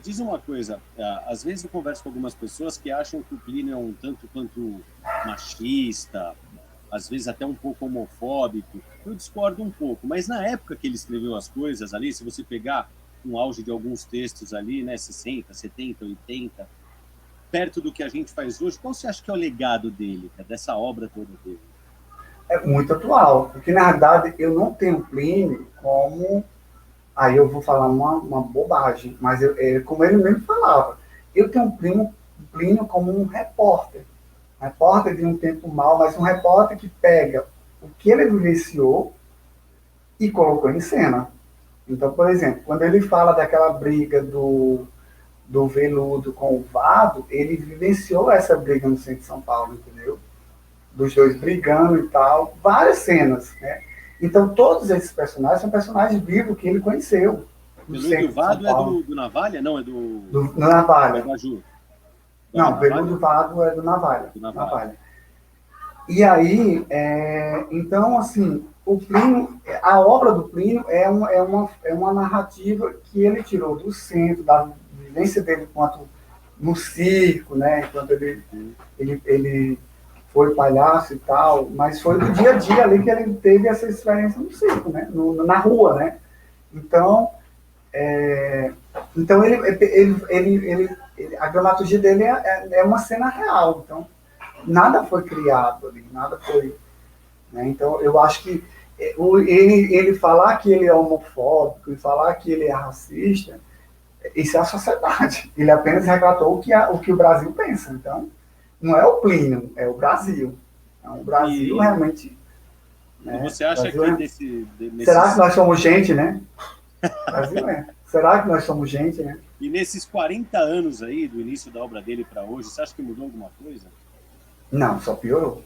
Diz uma coisa, às vezes eu converso com algumas pessoas que acham que o Plínio é um tanto quanto machista, às vezes até um pouco homofóbico. Eu discordo um pouco, mas na época que ele escreveu as coisas ali, se você pegar um auge de alguns textos ali, né, 60, 70, 80, perto do que a gente faz hoje, qual você acha que é o legado dele, dessa obra toda dele? É muito atual, porque na verdade eu não tenho Plínio como... Aí eu vou falar uma bobagem, mas como ele mesmo falava, eu tenho Plínio como um repórter de um tempo mau, mas um repórter que pega o que ele vivenciou e colocou em cena. Então, por exemplo, quando ele fala daquela briga do Veludo com o Vado, ele vivenciou essa briga no centro de São Paulo, entendeu? Dos dois brigando e tal, várias cenas, né? Então, todos esses personagens são personagens vivos que ele conheceu. Veludo e Vado é do Navalha? Não, é do Navalha. Não, Veludo e Vado é do Navalha. Navalha. E aí, então, assim, o Plínio, a obra do Plínio é uma narrativa que ele tirou do centro, da vivência dele enquanto no circo, né? Enquanto ele foi palhaço e tal, mas foi do dia a dia ali que ele teve essa experiência no circo, né? Na rua, né? Então, então a dramaturgia dele é uma cena real. Então, nada foi criado ali, nada foi. Né? Então, eu acho que ele falar que ele é homofóbico e falar que ele é racista, isso é a sociedade. Ele apenas retratou o que o Brasil pensa. Então, não é o Plínio, é o Brasil. Então, o Brasil realmente. Né? Você acha que nesse. Será que nós somos gente, né? Brasil é. Será que nós somos gente, né? E nesses 40 anos aí, do início da obra dele para hoje, você acha que mudou alguma coisa? Não, só piorou.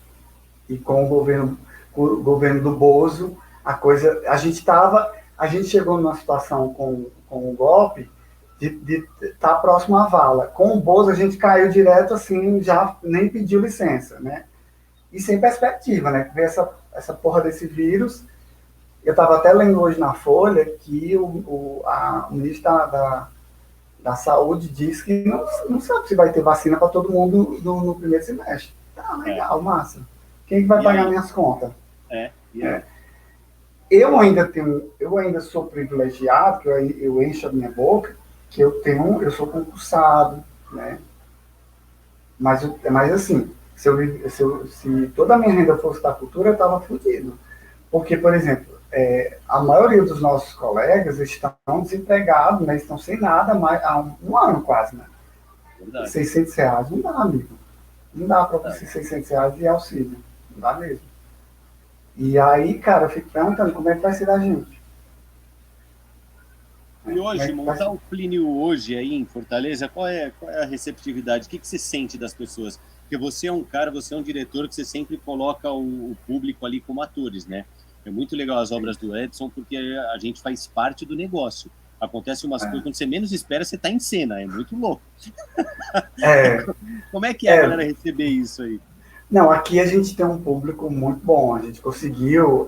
E com o governo do Bozo, a gente chegou numa situação com o golpe de estar próximo à vala. Com o Bozo a gente caiu direto assim, já nem pediu licença, né? E sem perspectiva, né? Ver essa porra desse vírus. Eu estava até lendo hoje na Folha que o ministro da Saúde disse que não sabe se vai ter vacina para todo mundo no primeiro semestre. Tá, legal, massa. Quem que vai pagar minhas contas? Eu ainda sou privilegiado, que eu encho a minha boca, que eu sou concursado, né? Mas assim, se toda a minha renda fosse da cultura, eu estava fodido. Porque, por exemplo, a maioria dos nossos colegas estão desempregados, né? Estão sem nada há um ano quase, né? Verdade. R$600 não dá, amigo. Não dá para você R$600 de auxílio. Não dá mesmo. E aí, cara, eu fico perguntando como é que vai ser da gente. E hoje, montar o Plínio hoje aí em Fortaleza, qual é a receptividade? O que você sente das pessoas? Porque você é um diretor que você sempre coloca o público ali como atores, né? É muito legal as obras do Edson, porque a gente faz parte do negócio. Acontece umas coisas, quando você menos espera, você está em cena, é muito louco. Como é que é a galera receber isso aí? Não, aqui a gente tem um público muito bom, a gente conseguiu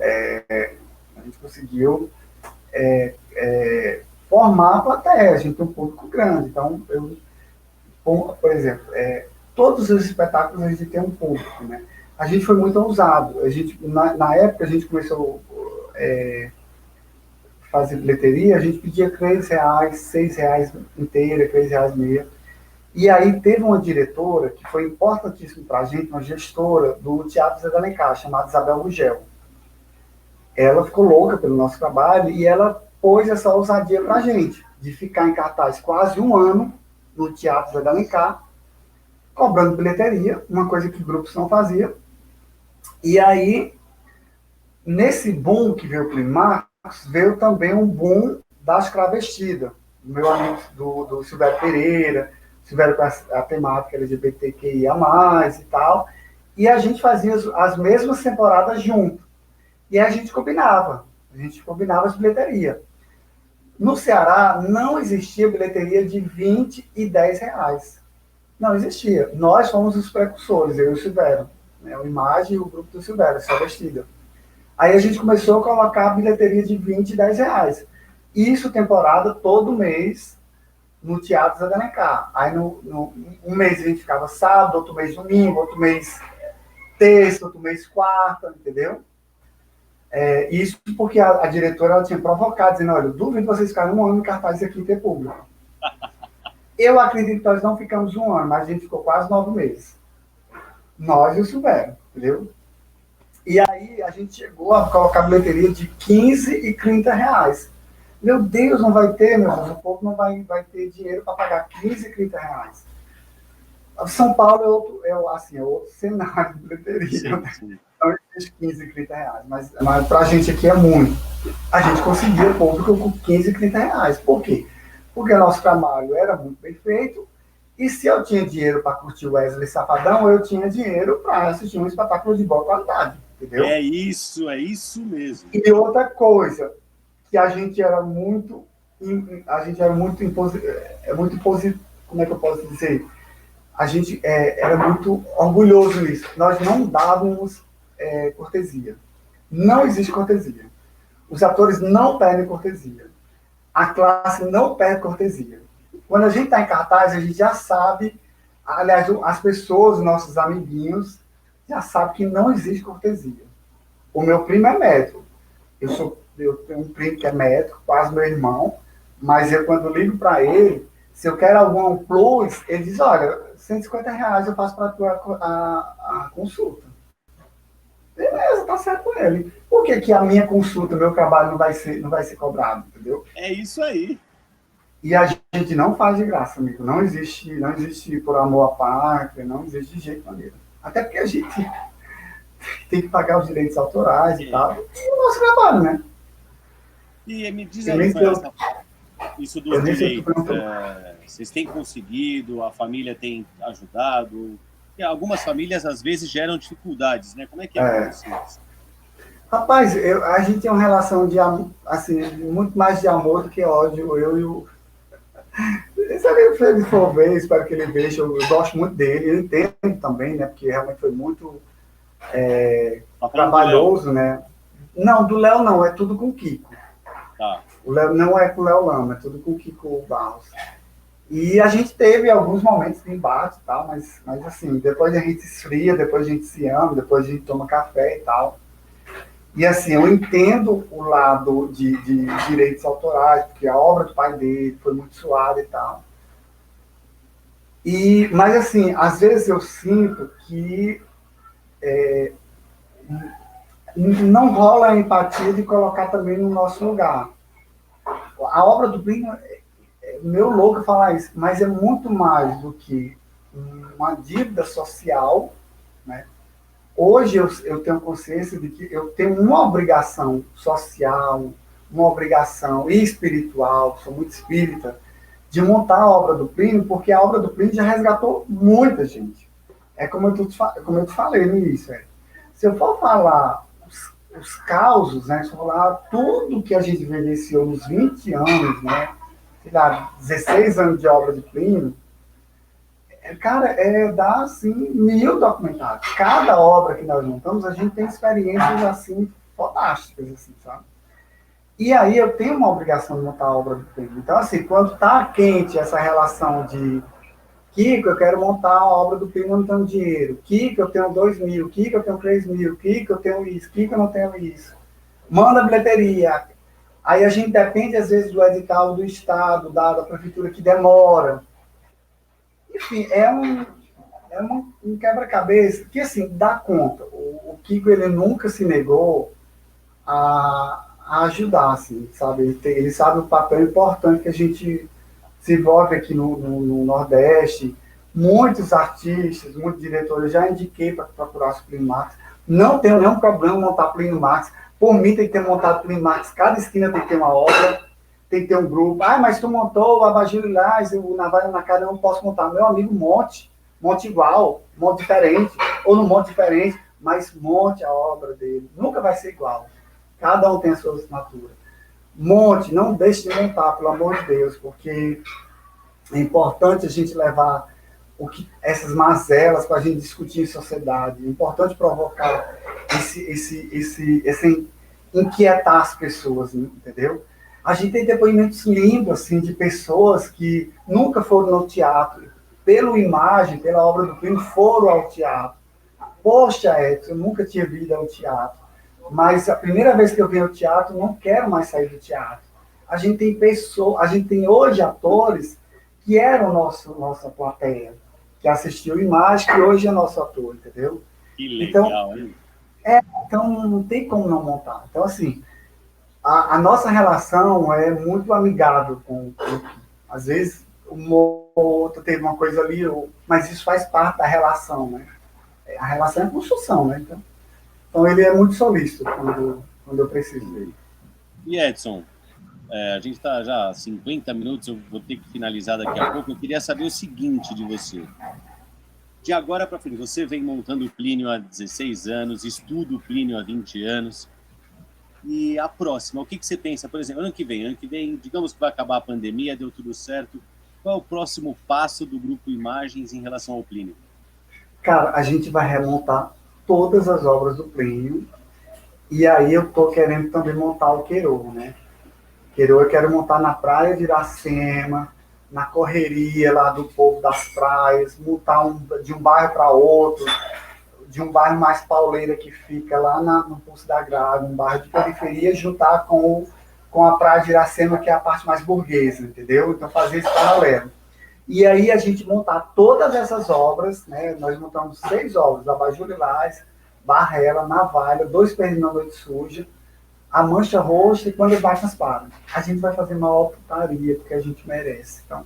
formar a plateia, a gente tem um público grande. Então, por exemplo, todos os espetáculos a gente tem um público, né? A gente foi muito ousado. Na época, a gente começou a fazer bilheteria, a gente pedia R$3, R$6 inteira, R$3 meia. E aí teve uma diretora que foi importantíssima para a gente, uma gestora do Teatro Zé de Alencar, chamada Isabel Gugel. Ela ficou louca pelo nosso trabalho e ela pôs essa ousadia para a gente, de ficar em cartaz quase um ano no Teatro Zé de Alencar, cobrando bilheteria, uma coisa que grupos não faziam. E aí, nesse boom que veio o Plínio Marcos, veio também um boom das travestidas. Meu amigo do Silvério Pereira, Silvério com a temática LGBTQIA+, e tal. E a gente fazia as mesmas temporadas junto. E a gente combinava as bilheterias. No Ceará, não existia bilheteria de 20 e 10 reais. Não existia. Nós fomos os precursores, eu e o Silvério. Né? O Imagem e o grupo do Silvério, só vestida. Aí a gente começou a colocar a bilheteria de 20 e 10 reais. Isso temporada todo mês no Teatro Zé de Alencar. Aí um mês a gente ficava sábado, outro mês domingo, outro mês terça, outro mês quarta, entendeu? Isso porque a diretora ela tinha provocado, dizendo, olha, eu duvido vocês ficarem um ano em cartaz aqui e ter público. Eu acredito que nós não ficamos um ano, mas a gente ficou quase 9 meses. Nós e o Silvério, entendeu? E aí a gente chegou a colocar bilheteria de 15 e 30 reais. Meu Deus, não vai ter, meu Deus, o povo não vai ter dinheiro para pagar 15 e 30 reais. São Paulo é outro cenário de bilheteria. Sim. Então, existe 15 e 30 reais. Mas para a gente aqui é muito. A gente conseguia o público com 15 e 30 reais. Por quê? Porque o nosso trabalho era muito bem feito. E se eu tinha dinheiro para curtir o Wesley Safadão, eu tinha dinheiro para assistir um espetáculo de boa qualidade. Entendeu? É isso mesmo. E outra coisa, que a gente era muito como é que eu posso dizer? A gente era muito orgulhoso nisso. Nós não dávamos cortesia. Não existe cortesia. Os atores não pedem cortesia. A classe não pede cortesia. Quando a gente está em cartaz, a gente já sabe, aliás, as pessoas, nossos amiguinhos, já sabem que não existe cortesia. O meu primo é médico. Eu sou eu tenho um primo que é médico, quase meu irmão, mas eu, quando ligo para ele, se eu quero algum plus, ele diz, olha, R$ 150 eu faço para tu a consulta. Beleza, tá certo com ele. Por que, que a minha consulta, meu trabalho não vai ser cobrado, entendeu? É isso aí. E a gente não faz de graça, amigo. Não existe por amor à pátria, não existe de jeito maneiro. Até porque a gente tem que pagar os direitos autorais e tal. E o nosso trabalho, né? E me diz Eu aí, nem sei, isso eu dos nem sei o que direitos, perguntou. vocês têm conseguido, a família tem ajudado? E algumas famílias, às vezes, geram dificuldades, né? Como é que é para É, vocês? rapaz, a gente tem uma relação de assim, muito mais de amor do que ódio. Eu e o. Se ele for ver, espero que ele veja. Eu gosto muito dele, eu entendo também, né? Porque realmente foi muito Tá falando do Léo? trabalhoso, né? Não, do Léo não, é tudo com o Kiko. Tá. O Léo não é com o Léo Lama, é tudo com o Kiko Barros. E a gente teve alguns momentos de embate e tal, mas assim, depois a gente esfria, depois a gente se ama, depois a gente toma café e tal. E assim, eu entendo o lado de direitos autorais, porque a obra do pai dele foi muito suada e tal. Mas assim, às vezes eu sinto que não rola a empatia de colocar também no nosso lugar. A obra do Plínio, é meu louco falar isso, mas é muito mais do que uma dívida social, né? Hoje eu tenho consciência de que eu tenho uma obrigação social, uma obrigação espiritual, sou muito espírita, de montar a obra do Plínio, porque a obra do Plínio já resgatou muita gente. É como eu te falei no início. Se eu for falar os causos, né, se eu for falar tudo que a gente vivenciou nos 20 anos, né, sei lá, 16 anos de obra de Plínio, cara, dá assim 1.000 documentários. Cada obra que nós montamos, a gente tem experiências assim fantásticas, assim, sabe? E aí eu tenho uma obrigação de montar a obra do Plínio. Então, assim, quando tá quente essa relação de Kiko, eu quero montar a obra do Plínio, não tenho dinheiro. Kiko, eu tenho 2.000. Kiko, eu tenho 3.000. Kiko, eu tenho isso. Kiko, eu não tenho isso. Manda a bilheteria. Aí a gente depende, às vezes, do edital do Estado, da prefeitura, que demora. Enfim, um quebra-cabeça que, assim, dá conta. O Kiko, ele nunca se negou a ajudar, assim, sabe? Ele sabe o papel importante que a gente se envolve aqui no Nordeste. Muitos artistas, muitos diretores, já indiquei para procurar o Plínio Marcos. Não tenho nenhum problema montar Plínio Marcos. Por mim, tem que ter montado Plínio Marcos. Cada esquina tem que ter uma obra, tem que ter um grupo. Ah, mas tu montou o Abagio Lilás, o Navalha na cara, eu não posso montar. Meu amigo, monte igual, monte diferente, ou não monte diferente, mas monte a obra dele. Nunca vai ser igual. Cada um tem a sua assinatura. Monte, não deixe de montar, pelo amor de Deus, porque é importante a gente levar essas mazelas para a gente discutir em sociedade. É importante provocar esse inquietar as pessoas, entendeu? A gente tem depoimentos lindos assim, de pessoas que nunca foram no teatro, pela imagem, pela obra do Plínio, foram ao teatro. Poxa, Edson, eu nunca tinha vindo ao teatro. Mas a primeira vez que eu venho ao teatro, não quero mais sair do teatro. A gente tem a gente tem hoje atores que eram nossa plateia, que assistiu Imagem, que hoje é nosso ator, entendeu? Que Então, legal, hein? então não tem como não montar. Então, assim, a nossa relação é muito amigável com às vezes, um ou outro teve uma coisa ali, mas isso faz parte da relação, né? A relação é construção, né? Então ele é muito solícito quando eu preciso dele. E Edson, a gente está já há 50 minutos, eu vou ter que finalizar daqui a pouco. Eu queria saber o seguinte de você. De agora para frente, você vem montando o Plínio há 16 anos, estuda o Plínio há 20 anos. E a próxima, o que você pensa? Por exemplo, ano que vem, digamos que vai acabar a pandemia, deu tudo certo. Qual é o próximo passo do Grupo Imagens em relação ao Plínio? Cara, a gente vai remontar todas as obras do Plínio. E aí eu tô querendo também montar o Queirô, né? Queirô eu quero montar na praia de Iracema, na correria lá do povo das praias, montar de um bairro para outro, de um bairro mais pauleira que fica lá no Poço da Grávia, um bairro de periferia, juntar com a Praia de Iracema, que é a parte mais burguesa, entendeu? Então, fazer esse paralelo. E aí a gente montar todas essas obras, né? Nós montamos 6 obras, Abajur Lilás, Barrela, Navalha, 2 Perdidos na Noite Suja, a Mancha Roxa e Quando as Máquinas Param. A gente vai fazer maior putaria, porque a gente merece. Então,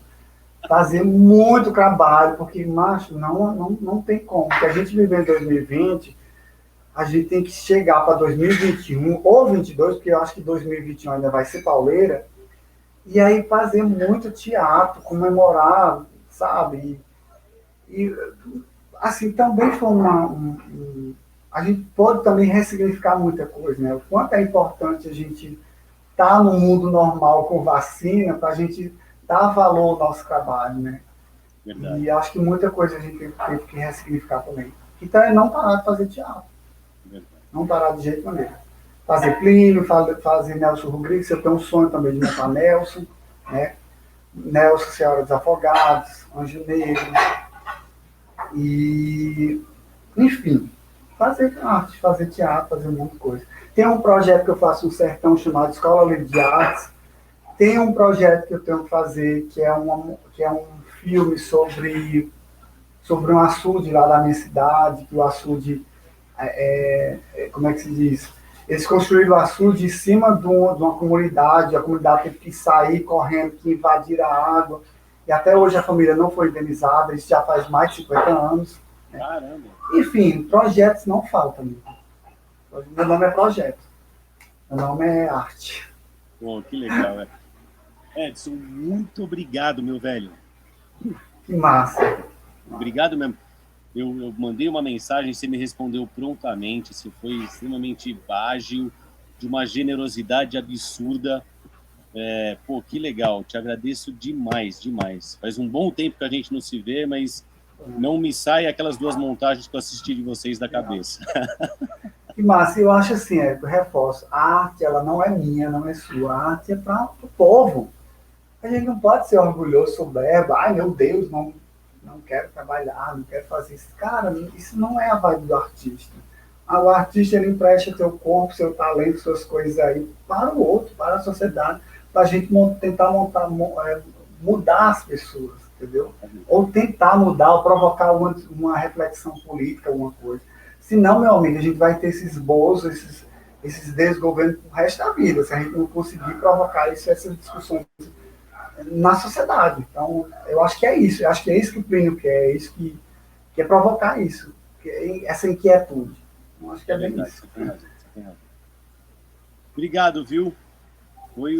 fazer muito trabalho, porque, macho, não tem como. Porque a gente viver em 2020, a gente tem que chegar para 2021 ou 2022, porque eu acho que 2021 ainda vai ser pauleira, e aí fazer muito teatro, comemorar, sabe? E assim, também foi a gente pode também ressignificar muita coisa, né? O quanto é importante a gente estar no mundo normal com vacina para a gente dar valor ao nosso trabalho, né? Verdade. E acho que muita coisa a gente teve que ressignificar também. Então é não parar de fazer teatro. Verdade. Não parar de jeito nenhum. Fazer Plínio, fazer Nelson Rodrigues, eu tenho um sonho também de montar Nelson, né? Nelson, Senhora dos Afogados, Anjo Negro. E, enfim, fazer arte, fazer teatro, fazer muita coisa. Tem um projeto que eu faço no Sertão chamado Escola Livre de Artes. Tem um projeto que eu tenho que fazer que é um filme sobre um açude lá da minha cidade, que o açude, como é que se diz? Eles construíram o açude em cima de uma comunidade, a comunidade teve que sair correndo, que invadir a água, e até hoje a família não foi indenizada, isso já faz mais de 50 anos. Né? Caramba! Enfim, projetos não faltam. Meu nome é projeto. Meu nome é arte. Pô, que legal, velho. Edson, muito obrigado, meu velho. Que massa. Obrigado mesmo. Eu mandei uma mensagem, você me respondeu prontamente, você foi extremamente ágil, de uma generosidade absurda. Pô, que legal, te agradeço demais, demais. Faz um bom tempo que a gente não se vê, mas não me sai aquelas 2 montagens que eu assisti de vocês da cabeça. Que massa, eu acho assim, eu reforço, a arte ela não é minha, não é sua, a arte é para o povo. A gente não pode ser orgulhoso, soberbo, ai meu Deus, não quero trabalhar, não quero fazer isso. Cara, isso não é a vibe do artista. O artista, ele empresta seu corpo, seu talento, suas coisas aí para o outro, para a sociedade, para a gente tentar mudar as pessoas, entendeu? Ou tentar mudar, ou provocar uma reflexão política, alguma coisa. Senão, meu amigo, a gente vai ter esses bolsos, esses desgovernos pro resto da vida, se a gente não conseguir provocar essas discussões na sociedade. Então, eu acho que é isso. Eu acho que é isso que o Plínio quer, é isso que é provocar isso, essa inquietude. Eu acho que é bem verdade, isso. Você tem razão. Obrigado, viu? Foi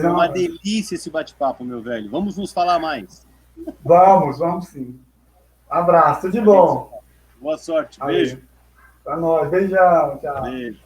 uma delícia esse bate-papo, meu velho. Vamos nos falar mais. Vamos sim. Abraço, tudo de bom. Boa sorte, beijo. Pra nós, beijão, tchau. Beijo.